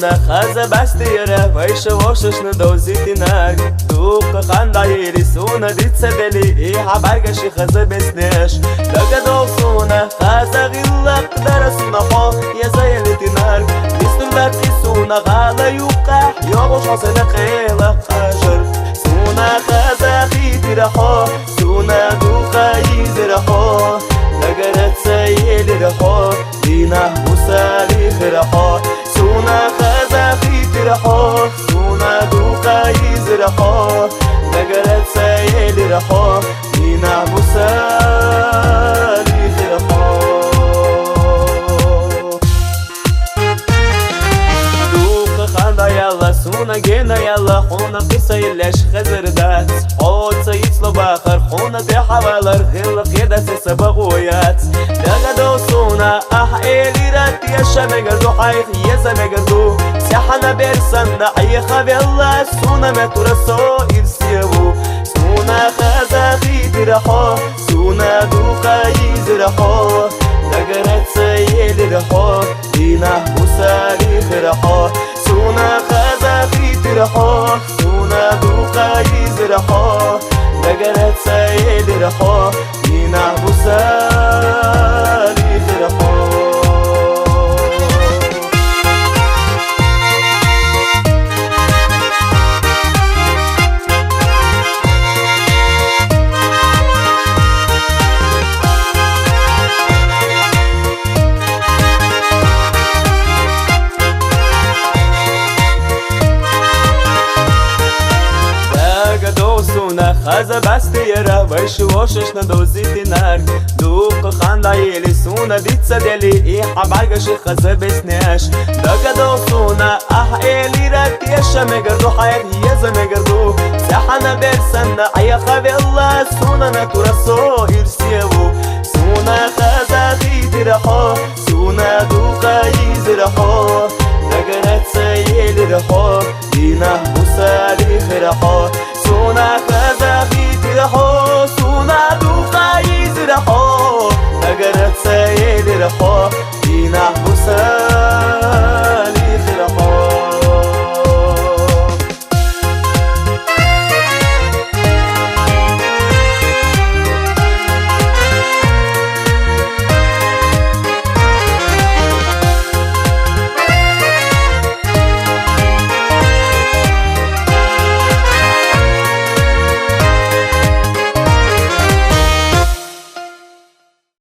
سونا خازه بستیره ویش واشش ندوزیتی نرگ دوق خندایی سونا دیت سدلی ایها برگشی خازه بسنیش لگه دو سونا خازه غیلق در سونا خو یه زیلیتی نرگ بیستر لبتی سونا غالا یوقع یا باش حسن خیلق قجر سونا خازه خیتی رخو سونا دوقا یزی رخو لگرت سیلی رخو دینه مسالی خرخو سونا خازه خیتی رخو سونا دوقا یزی رخو لگرت سیلی رخو دینه مسالی خرخو دوق خنده یالا سونا گینا یالا خونا قصه یلش خزردات حوت سید سلو باخر خونا دی حوالر خلق یدس سبغویات لگدو سونا احیلی رات یشا مگردو حیخ یزا مگردو سحنا برسن دعی خبی الله سونا مترسو ارسیو سونا خازا خیتی رخو سونا دوقا یزی رخو لگرت سیلی رخو دینه مسالی خرخو سونا خازا خیتی رخو سونا دوقا یزی رخو لگرت سیلی رخو دینه مسالی خرخو خازه بستیره ویش واشش ندوزیتی نرگ دوق خندایی سونا دیت سدلی ایها برگشی خازه بسنیش لگه دو سونا احیلی رتیش مگردو حیات یزا مگردو سحنا برسن دعی خبی الله سونا نتورسو ارسیو سونا خازه خیتی رخو سونا دوقا یزی رخو